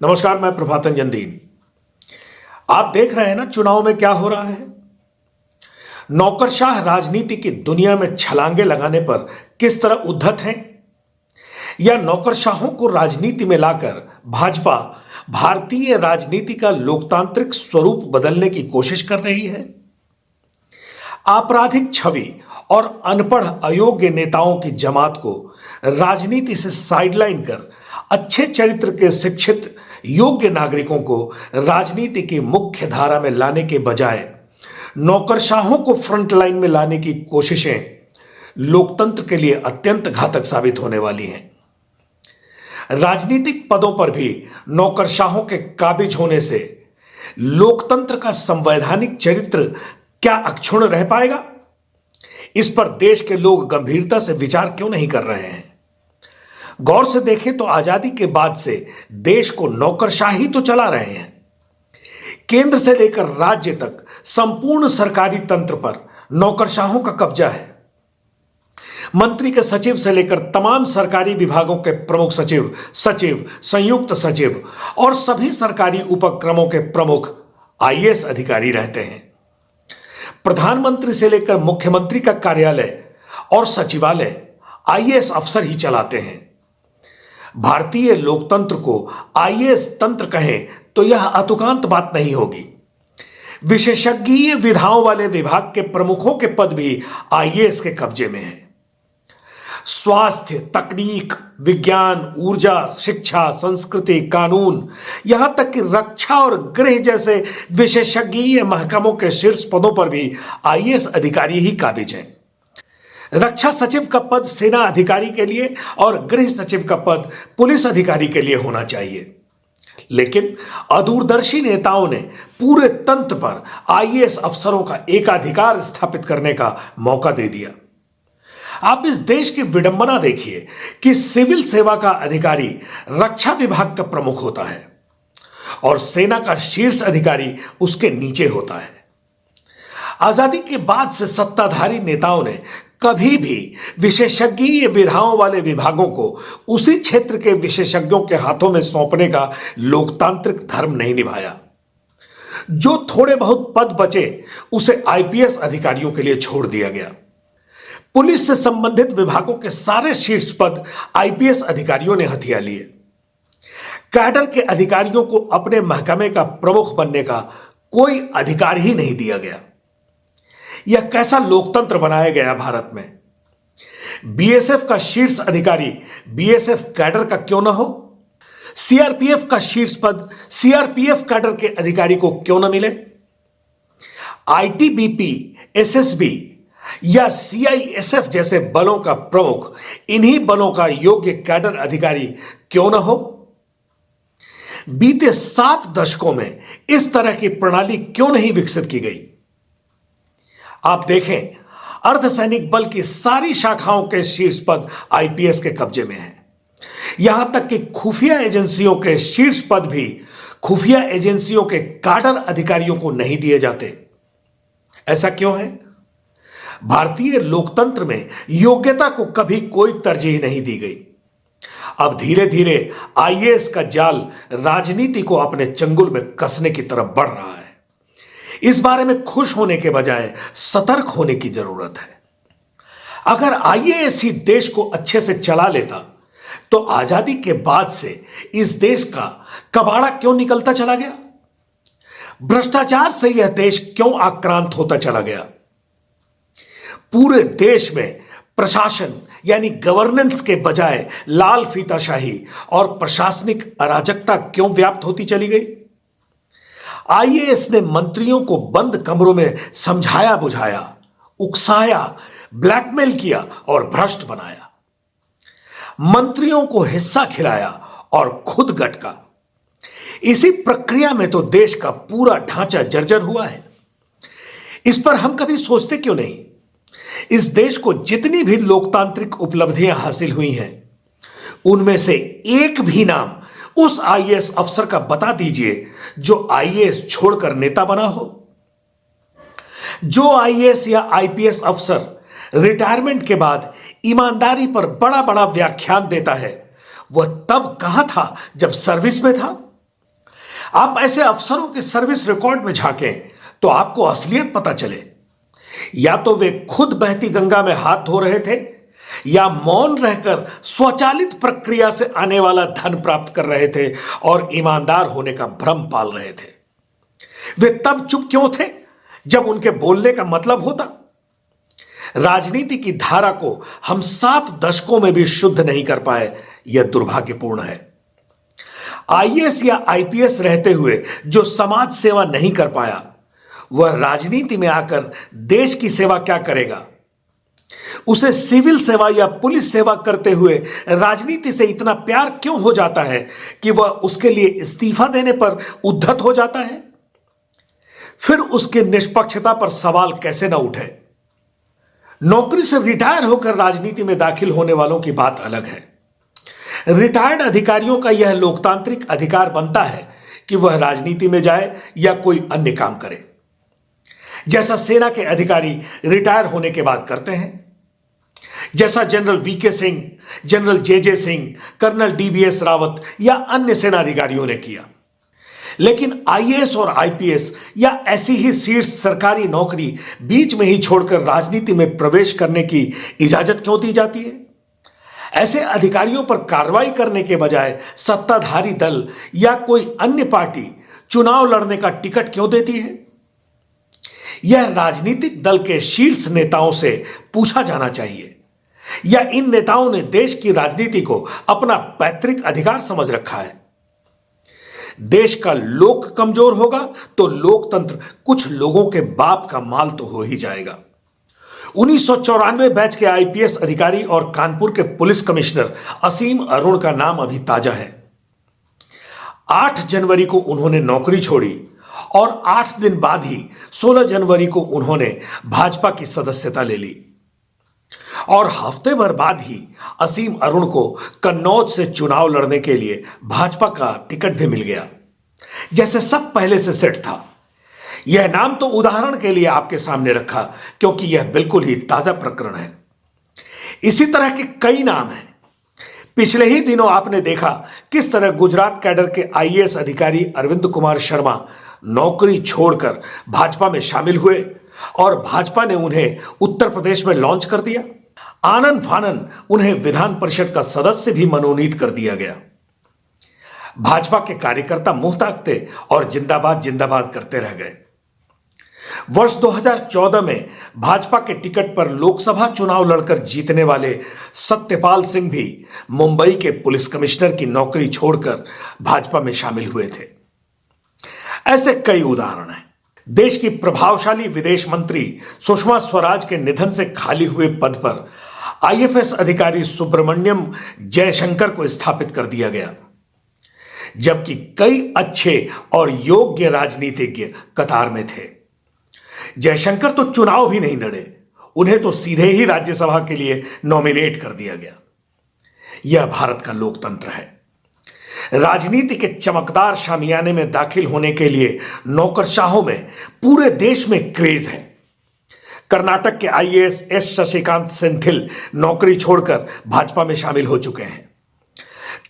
नमस्कार, मैं प्रभातन दीन। आप देख रहे हैं ना चुनाव में क्या हो रहा है। नौकरशाह राजनीति की दुनिया में छलांगे लगाने पर किस तरह उद्धत हैं, या नौकरशाहों को राजनीति में लाकर भाजपा भारतीय राजनीति का लोकतांत्रिक स्वरूप बदलने की कोशिश कर रही है। आपराधिक छवि और अनपढ़ अयोग्य नेताओं की जमात को राजनीति से साइडलाइन कर अच्छे चरित्र के शिक्षित योग्य नागरिकों को राजनीति की मुख्य धारा में लाने के बजाय नौकरशाहों को फ्रंट लाइन में लाने की कोशिशें लोकतंत्र के लिए अत्यंत घातक साबित होने वाली हैं। राजनीतिक पदों पर भी नौकरशाहों के काबिज होने से लोकतंत्र का संवैधानिक चरित्र क्या अक्षुण्ण रह पाएगा? इस पर देश के लोग गंभीरता से विचार क्यों नहीं कर रहे हैं? गौर से देखें तो आजादी के बाद से देश को नौकरशाही तो चला रहे हैं। केंद्र से लेकर राज्य तक संपूर्ण सरकारी तंत्र पर नौकरशाहों का कब्जा है। मंत्री के सचिव से लेकर तमाम सरकारी विभागों के प्रमुख सचिव, संयुक्त सचिव और सभी सरकारी उपक्रमों के प्रमुख आईएएस अधिकारी रहते हैं। प्रधानमंत्री से लेकर मुख्यमंत्री का कार्यालय और सचिवालय आईएएस अफसर ही चलाते हैं। भारतीय लोकतंत्र को आईएएस तंत्र कहें तो यह अतुकांत बात नहीं होगी। विशेषज्ञीय विधाओं वाले विभाग के प्रमुखों के पद भी आईएएस के कब्जे में हैं। स्वास्थ्य, तकनीक, विज्ञान, ऊर्जा, शिक्षा, संस्कृति, कानून, यहां तक कि रक्षा और गृह जैसे विशेषज्ञीय महकमों के शीर्ष पदों पर भी आईएएस अधिकारी ही काबिज हैं। रक्षा सचिव का पद सेना अधिकारी के लिए और गृह सचिव का पद पुलिस अधिकारी के लिए होना चाहिए, लेकिन अदूरदर्शी नेताओं ने पूरे तंत्र पर आईएएस अफसरों का एकाधिकार स्थापित करने का मौका दे दिया। आप इस देश की विडंबना देखिए कि सिविल सेवा का अधिकारी रक्षा विभाग का प्रमुख होता है और सेना का शीर्ष अधिकारी उसके नीचे होता है। आजादी के बाद से सत्ताधारी नेताओं ने कभी भी विशेषज्ञीय विधाओं वाले विभागों को उसी क्षेत्र के विशेषज्ञों के हाथों में सौंपने का लोकतांत्रिक धर्म नहीं निभाया। जो थोड़े बहुत पद बचे उसे आईपीएस अधिकारियों के लिए छोड़ दिया गया। पुलिस से संबंधित विभागों के सारे शीर्ष पद आईपीएस अधिकारियों ने हथिया लिए। कैडर के अधिकारियों को अपने महकमे का प्रमुख बनने का कोई अधिकार ही नहीं दिया गया। यह कैसा लोकतंत्र बनाया गया भारत में? बीएसएफ का शीर्ष अधिकारी बीएसएफ कैडर का क्यों ना हो? सीआरपीएफ का शीर्ष पद सीआरपीएफ कैडर के अधिकारी को क्यों ना मिले? आईटीबीपी, एसएसबी या सीआईएसएफ जैसे बलों का प्रमुख इन्हीं बलों का योग्य कैडर अधिकारी क्यों ना हो? बीते 7 दशकों में इस तरह की प्रणाली क्यों नहीं विकसित की गई? आप देखें, अर्धसैनिक बल की सारी शाखाओं के शीर्ष पद आईपीएस के कब्जे में हैं। यहां तक कि खुफिया एजेंसियों के शीर्ष पद भी खुफिया एजेंसियों के काडर अधिकारियों को नहीं दिए जाते। ऐसा क्यों है? भारतीय लोकतंत्र में योग्यता को कभी कोई तरजीह नहीं दी गई। अब धीरे धीरे आईएएस का जाल राजनीति को अपने चंगुल में कसने की तरफ बढ़ रहा है। इस बारे में खुश होने के बजाय सतर्क होने की जरूरत है। अगर आईएएस ही देश को अच्छे से चला लेता तो आजादी के बाद से इस देश का कबाड़ा क्यों निकलता चला गया? भ्रष्टाचार से यह देश क्यों आक्रांत होता चला गया? पूरे देश में प्रशासन यानी गवर्नेंस के बजाय लाल फीताशाही और प्रशासनिक अराजकता क्यों व्याप्त होती चली गई? आईएएस ने मंत्रियों को बंद कमरों में समझाया बुझाया, उकसाया, ब्लैकमेल किया और भ्रष्ट बनाया। मंत्रियों को हिस्सा खिलाया और खुद गटका। इसी प्रक्रिया में तो देश का पूरा ढांचा जर्जर हुआ है। इस पर हम कभी सोचते क्यों नहीं? इस देश को जितनी भी लोकतांत्रिक उपलब्धियां हासिल हुई हैं, उनमें से एक भी नाम उस आईएएस अफसर का बता दीजिए जो आईएएस छोड़कर नेता बना हो। जो आईएएस या आईपीएस अफसर रिटायरमेंट के बाद ईमानदारी पर बड़ा बड़ा व्याख्यान देता है, वह तब कहां था जब सर्विस में था? आप ऐसे अफसरों के सर्विस रिकॉर्ड में झांकें तो आपको असलियत पता चले। या तो वे खुद बहती गंगा में हाथ धो रहे थे या मौन रहकर स्वचालित प्रक्रिया से आने वाला धन प्राप्त कर रहे थे और ईमानदार होने का भ्रम पाल रहे थे। वे तब चुप क्यों थे जब उनके बोलने का मतलब होता? राजनीति की धारा को हम 7 दशकों में भी शुद्ध नहीं कर पाए, यह दुर्भाग्यपूर्ण है। आईएएस या आईपीएस रहते हुए जो समाज सेवा नहीं कर पाया, वह राजनीति में आकर देश की सेवा क्या करेगा? उसे सिविल सेवा या पुलिस सेवा करते हुए राजनीति से इतना प्यार क्यों हो जाता है कि वह उसके लिए इस्तीफा देने पर उद्धत हो जाता है? फिर उसकी निष्पक्षता पर सवाल कैसे न उठे? नौकरी से रिटायर होकर राजनीति में दाखिल होने वालों की बात अलग है। रिटायर्ड अधिकारियों का यह लोकतांत्रिक अधिकार बनता है कि वह राजनीति में जाए या कोई अन्य काम करे, जैसा सेना के अधिकारी रिटायर होने के बाद करते हैं, जैसा general VK Singh, general JJ Singh, colonel DVS Rawat या अन्य सेना अधिकारियों ने किया। लेकिन आईएएस और आईपीएस या ऐसी ही शीर्ष सरकारी नौकरी बीच में ही छोड़कर राजनीति में प्रवेश करने की इजाजत क्यों दी जाती है? ऐसे अधिकारियों पर कार्रवाई करने के बजाय सत्ताधारी दल या कोई अन्य पार्टी चुनाव लड़ने का टिकट क्यों देती है? यह राजनीतिक दल के शीर्ष नेताओं से पूछा जाना चाहिए। या इन नेताओं ने देश की राजनीति को अपना पैतृक अधिकार समझ रखा है? देश का लोक कमजोर होगा तो लोकतंत्र कुछ लोगों के बाप का माल तो हो ही जाएगा। 1994 बैच के आईपीएस अधिकारी और कानपुर के पुलिस कमिश्नर असीम अरुण का नाम अभी ताजा है। 8 जनवरी को उन्होंने नौकरी छोड़ी और 8 दिन बाद ही 16 जनवरी को उन्होंने भाजपा की सदस्यता ले ली और हफ्ते भर बाद ही असीम अरुण को कन्नौज से चुनाव लड़ने के लिए भाजपा का टिकट भी मिल गया, जैसे सब पहले से सेट था। यह नाम तो उदाहरण के लिए आपके सामने रखा क्योंकि यह बिल्कुल ही ताजा प्रकरण है। इसी तरह के कई नाम हैं। पिछले ही दिनों आपने देखा किस तरह गुजरात कैडर के आईएएस अधिकारी अरविंद कुमार शर्मा नौकरी छोड़कर भाजपा में शामिल हुए और भाजपा ने उन्हें उत्तर प्रदेश में लॉन्च कर दिया। आनन फानन उन्हें विधान परिषद का सदस्य भी मनोनीत कर दिया गया। भाजपा के कार्यकर्ता मुंह ताकते और जिंदाबाद जिंदाबाद करते रह गए। वर्ष 2014 में भाजपा के टिकट पर लोकसभा चुनाव लड़कर जीतने वाले सत्यपाल सिंह भी मुंबई के पुलिस कमिश्नर की नौकरी छोड़कर भाजपा में शामिल हुए थे। ऐसे कई उदाहरण हैं। देश की प्रभावशाली विदेश मंत्री सुषमा स्वराज के निधन से खाली हुए पद पर आईएफएस अधिकारी सुब्रमण्यम जयशंकर को स्थापित कर दिया गया, जबकि कई अच्छे और योग्य राजनीतिज्ञ कतार में थे। जयशंकर तो चुनाव भी नहीं लड़े, उन्हें तो सीधे ही राज्यसभा के लिए नॉमिनेट कर दिया गया। यह भारत का लोकतंत्र है। राजनीति के चमकदार शामियाने में दाखिल होने के लिए नौकरशाहों में पूरे देश में क्रेज है। कर्नाटक के आईएएस एस शशिकांत सेंथिल नौकरी छोड़कर भाजपा में शामिल हो चुके हैं।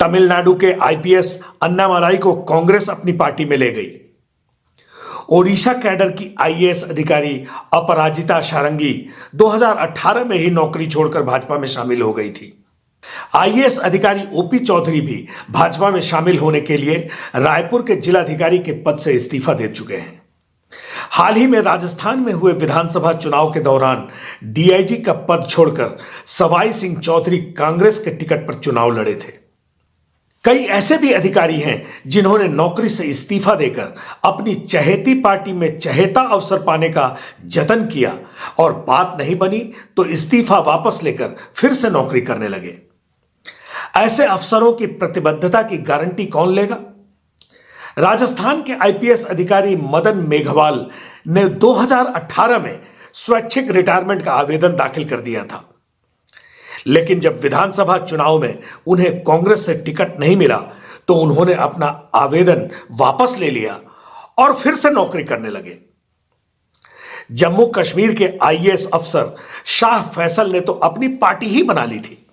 तमिलनाडु के आईपीएस अन्नामलाई को कांग्रेस अपनी पार्टी में ले गई। ओडिशा कैडर की आईएएस अधिकारी अपराजिता शारंगी 2018 में ही नौकरी छोड़कर भाजपा में शामिल हो गई थी। आईएएस अधिकारी ओपी चौधरी भी भाजपा में शामिल होने के लिए रायपुर के जिलाधिकारी के पद से इस्तीफा दे चुके हैं। हाल ही में राजस्थान में हुए विधानसभा चुनाव के दौरान डीआईजी का पद छोड़कर सवाई सिंह चौधरी कांग्रेस के टिकट पर चुनाव लड़े थे। कई ऐसे भी अधिकारी हैं जिन्होंने नौकरी से इस्तीफा देकर अपनी चहेती पार्टी में चहेता अवसर पाने का जतन किया और बात नहीं बनी तो इस्तीफा वापस लेकर फिर से नौकरी करने लगे। ऐसे अफसरों की प्रतिबद्धता की गारंटी कौन लेगा? राजस्थान के आईपीएस अधिकारी मदन मेघवाल ने 2018 में स्वैच्छिक रिटायरमेंट का आवेदन दाखिल कर दिया था, लेकिन जब विधानसभा चुनाव में उन्हें कांग्रेस से टिकट नहीं मिला तो उन्होंने अपना आवेदन वापस ले लिया और फिर से नौकरी करने लगे। जम्मू कश्मीर के आईएएस अफसर शाह फैसल ने तो अपनी पार्टी ही बना ली थी,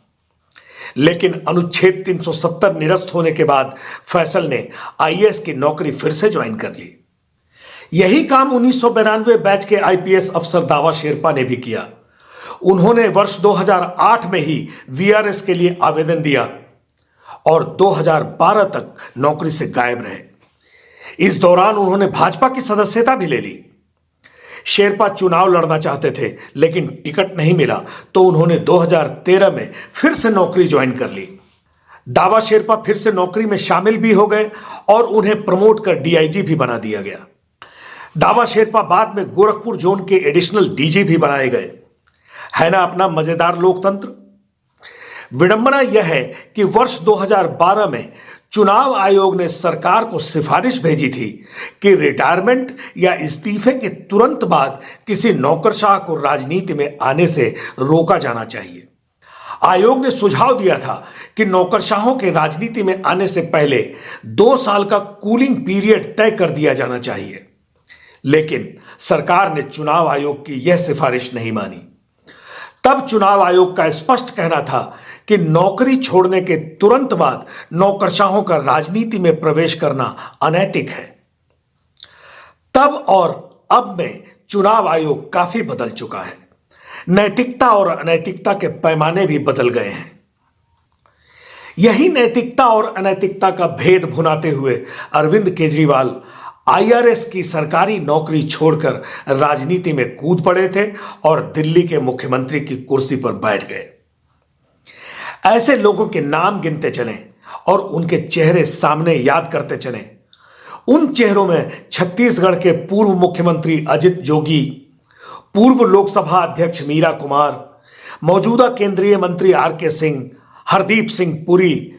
लेकिन अनुच्छेद 370 निरस्त होने के बाद फैसल ने आईएएस की नौकरी फिर से ज्वाइन कर ली। यही काम 1992 बैच के आईपीएस अफसर दावा शेरपा ने भी किया। उन्होंने वर्ष 2008 में ही वीआरएस के लिए आवेदन दिया और 2012 तक नौकरी से गायब रहे। इस दौरान उन्होंने भाजपा की सदस्यता भी ले ली। शेरपा चुनाव लड़ना चाहते थे लेकिन टिकट नहीं मिला तो उन्होंने 2013 में फिर से नौकरी ज्वाइन कर ली। दावा शेरपा फिर से नौकरी में शामिल भी हो गए और उन्हें प्रमोट कर डीआईजी भी बना दिया गया। दावा शेरपा बाद में गोरखपुर जोन के एडिशनल डीजी भी बनाए गए। है ना अपना मजेदार लोकतंत्र। विडंबना यह है कि वर्ष 2012 में चुनाव आयोग ने सरकार को सिफारिश भेजी थी कि रिटायरमेंट या इस्तीफे के तुरंत बाद किसी नौकरशाह को राजनीति में आने से रोका जाना चाहिए। आयोग ने सुझाव दिया था कि नौकरशाहों के राजनीति में आने से पहले 2 साल का कूलिंग पीरियड तय कर दिया जाना चाहिए, लेकिन सरकार ने चुनाव आयोग की यह सिफारिश नहीं मानी। तब चुनाव आयोग का स्पष्ट कहना था कि नौकरी छोड़ने के तुरंत बाद नौकरशाहों का राजनीति में प्रवेश करना अनैतिक है। तब और अब में चुनाव आयोग काफी बदल चुका है। नैतिकता और अनैतिकता के पैमाने भी बदल गए हैं। यही नैतिकता और अनैतिकता का भेद भुनाते हुए अरविंद केजरीवाल आईआरएस की सरकारी नौकरी छोड़कर राजनीति में कूद पड़े थे और दिल्ली के मुख्यमंत्री की कुर्सी पर बैठ गए। ऐसे लोगों के नाम गिनते चलें और उनके चेहरे सामने याद करते चलें। उन चेहरों में छत्तीसगढ़ के पूर्व मुख्यमंत्री अजित जोगी, पूर्व लोकसभा अध्यक्ष मीरा कुमार, मौजूदा केंद्रीय मंत्री आरके सिंह, हरदीप सिंह पुरी,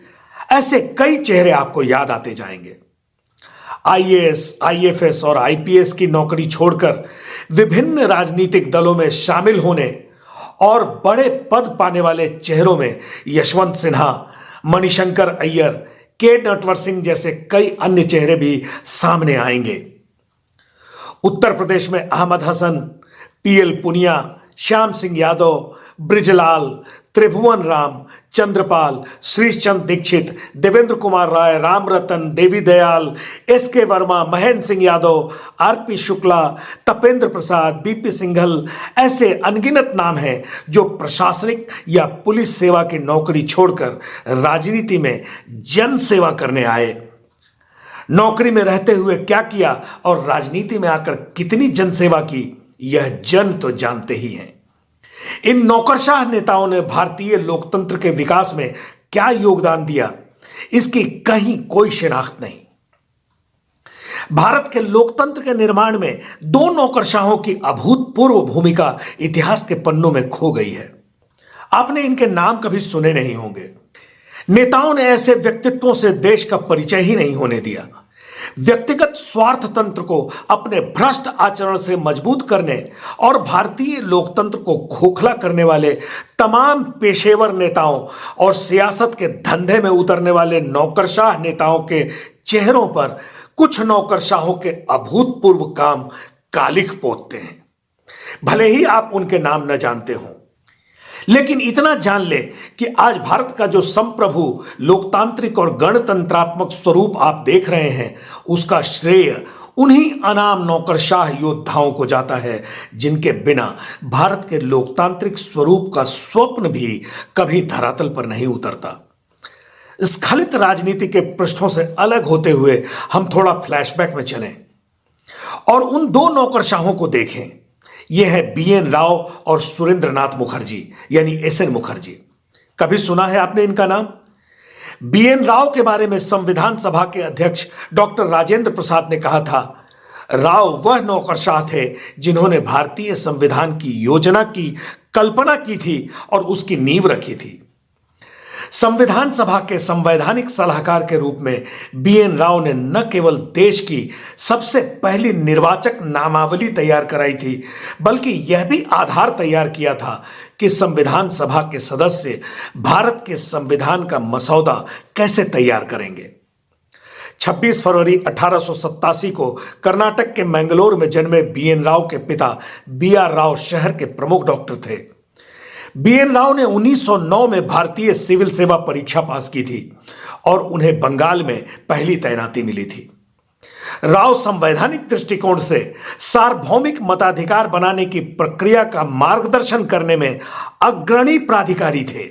ऐसे कई चेहरे आपको याद आते जाएंगे। आईएएस, आईएफएस और आईपीएस की नौकरी छोड़कर विभिन्न राजनीतिक दलों में शामिल होने और बड़े पद पाने वाले चेहरों में यशवंत सिन्हा, मणिशंकर अय्यर, के नटवर सिंह जैसे कई अन्य चेहरे भी सामने आएंगे। उत्तर प्रदेश में अहमद हसन, पीएल पुनिया, श्याम सिंह यादव, ब्रिजलाल, त्रिभुवन राम, चंद्रपाल, श्रीचंद दीक्षित, देवेंद्र कुमार राय, राम रतन, देवी दयाल, एसके वर्मा, महेंद्र सिंह यादव, आरपी शुक्ला, तपेंद्र प्रसाद, बीपी सिंघल, ऐसे अनगिनत नाम हैं जो प्रशासनिक या पुलिस सेवा की नौकरी छोड़कर राजनीति में जन सेवा करने आए। नौकरी में रहते हुए क्या किया और राजनीति में आकर कितनी जनसेवा की, यह जन तो जानते ही हैं। इन नौकरशाह नेताओं ने भारतीय लोकतंत्र के विकास में क्या योगदान दिया, इसकी कहीं कोई शिनाख्त नहीं। भारत के लोकतंत्र के निर्माण में 2 नौकरशाहों की अभूतपूर्व भूमिका इतिहास के पन्नों में खो गई है। आपने इनके नाम कभी सुने नहीं होंगे। नेताओं ने ऐसे व्यक्तित्वों से देश का परिचय ही नहीं होने दिया। व्यक्तिगत स्वार्थ तंत्र को अपने भ्रष्ट आचरण से मजबूत करने और भारतीय लोकतंत्र को खोखला करने वाले तमाम पेशेवर नेताओं और सियासत के धंधे में उतरने वाले नौकरशाह नेताओं के चेहरों पर कुछ नौकरशाहों के अभूतपूर्व काम कालिख पोतते हैं। भले ही आप उनके नाम न जानते हों, लेकिन इतना जान ले कि आज भारत का जो संप्रभु लोकतांत्रिक और गणतंत्रात्मक स्वरूप आप देख रहे हैं, उसका श्रेय उन्हीं अनाम नौकरशाह योद्धाओं को जाता है जिनके बिना भारत के लोकतांत्रिक स्वरूप का स्वप्न भी कभी धरातल पर नहीं उतरता। स्खलित राजनीति के पृष्ठों से अलग होते हुए हम थोड़ा फ्लैशबैक में चलें और उन 2 नौकरशाहों को देखें। यह है बीएन राव और सुरेंद्र नाथ मुखर्जी, यानी एसएन मुखर्जी। कभी सुना है आपने इनका नाम? बीएन राव के बारे में संविधान सभा के अध्यक्ष डॉक्टर राजेंद्र प्रसाद ने कहा था, राव वह नौकरशाह थे जिन्होंने भारतीय संविधान की योजना की कल्पना की थी और उसकी नींव रखी थी। संविधान सभा के संवैधानिक सलाहकार के रूप में बीएन राव ने न केवल देश की सबसे पहली निर्वाचक नामावली तैयार कराई थी, बल्कि यह भी आधार तैयार किया था कि संविधान सभा के सदस्य भारत के संविधान का मसौदा कैसे तैयार करेंगे। 26 फरवरी 1887 को कर्नाटक के मैंगलोर में जन्मे बीएन राव के पिता बीआर राव शहर के प्रमुख डॉक्टर थे। बीएन राव ने 1909 में भारतीय सिविल सेवा परीक्षा पास की थी और उन्हें बंगाल में पहली तैनाती मिली थी। राव संवैधानिक दृष्टिकोण से सार्वभौमिक मताधिकार बनाने की प्रक्रिया का मार्गदर्शन करने में अग्रणी प्राधिकारी थे।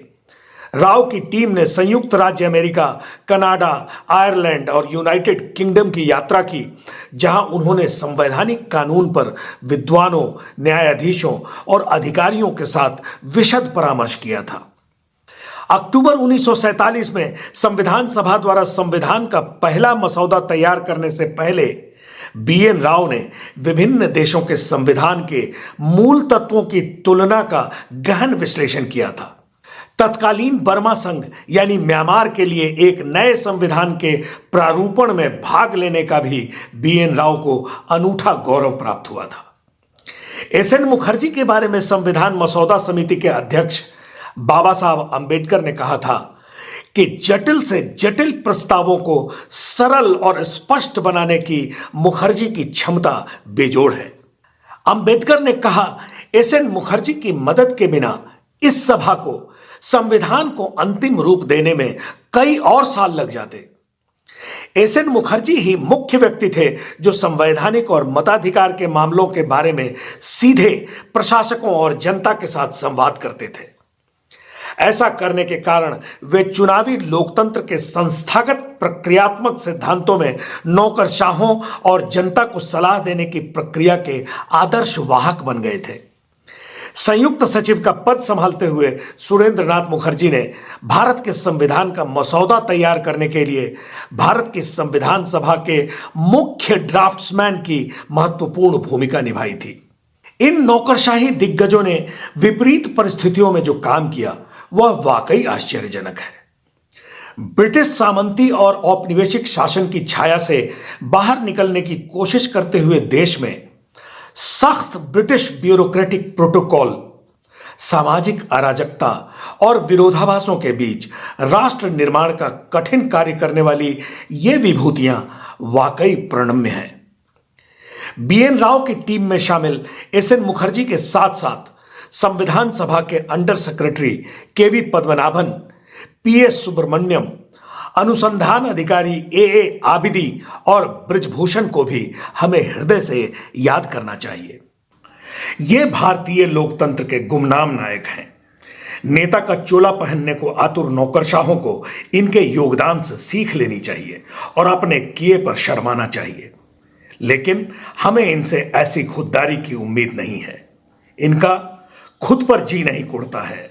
राव की टीम ने संयुक्त राज्य अमेरिका, कनाडा, आयरलैंड और यूनाइटेड किंगडम की यात्रा की, जहां उन्होंने संवैधानिक कानून पर विद्वानों, न्यायाधीशों और अधिकारियों के साथ विशद परामर्श किया था। अक्टूबर 1947 में संविधान सभा द्वारा संविधान का पहला मसौदा तैयार करने से पहले बीएन राव ने विभिन्न देशों के संविधान के मूल तत्वों की तुलना का गहन विश्लेषण किया था। तत्कालीन बर्मा संघ यानी म्यांमार के लिए एक नए संविधान के प्रारूपण में भाग लेने का भी बीएन राव को अनूठा गौरव प्राप्त हुआ था। एसएन मुखर्जी के बारे में संविधान मसौदा समिति के अध्यक्ष बाबा साहब अंबेडकर ने कहा था कि जटिल से जटिल प्रस्तावों को सरल और स्पष्ट बनाने की मुखर्जी की क्षमता बेजोड़ है। अंबेडकर ने कहा, एसएन मुखर्जी की मदद के बिना इस सभा को संविधान को अंतिम रूप देने में कई और साल लग जाते। एसएन मुखर्जी ही मुख्य व्यक्ति थे जो संवैधानिक और मताधिकार के मामलों के बारे में सीधे प्रशासकों और जनता के साथ संवाद करते थे। ऐसा करने के कारण वे चुनावी लोकतंत्र के संस्थागत प्रक्रियात्मक सिद्धांतों में नौकरशाहों और जनता को सलाह देने की प्रक्रिया के आदर्श वाहक बन गए थे। संयुक्त सचिव का पद संभालते हुए सुरेंद्र नाथ मुखर्जी ने भारत के संविधान का मसौदा तैयार करने के लिए भारत की संविधान सभा के मुख्य ड्राफ्ट्समैन की महत्वपूर्ण भूमिका निभाई थी। इन नौकरशाही दिग्गजों ने विपरीत परिस्थितियों में जो काम किया वह वाकई आश्चर्यजनक है। ब्रिटिश सामंती और औपनिवेशिक शासन की छाया से बाहर निकलने की कोशिश करते हुए देश में सख्त ब्रिटिश ब्यूरोक्रेटिक प्रोटोकॉल, सामाजिक अराजकता और विरोधाभासों के बीच राष्ट्र निर्माण का कठिन कार्य करने वाली ये विभूतियां वाकई प्रणम्य हैं। बीएन राव की टीम में शामिल एसएन मुखर्जी के साथ साथ संविधान सभा के अंडर सेक्रेटरी केवी पद्मनाभन, पीएस सुब्रमण्यम, अनुसंधान अधिकारी ए आबिदी और ब्रिजभूषण को भी हमें हृदय से याद करना चाहिए। ये भारतीय लोकतंत्र के गुमनाम नायक हैं। नेता का चोला पहनने को आतुर नौकरशाहों को इनके योगदान से सीख लेनी चाहिए और अपने किए पर शर्माना चाहिए, लेकिन हमें इनसे ऐसी खुददारी की उम्मीद नहीं है। इनका खुद पर जी नहीं कुड़ता है,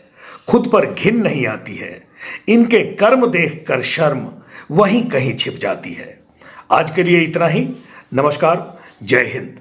खुद पर घिन नहीं आती है। इनके कर्म देखकर शर्म वहीं कहीं छिप जाती है। आज के लिए इतना ही। नमस्कार, जय हिंद।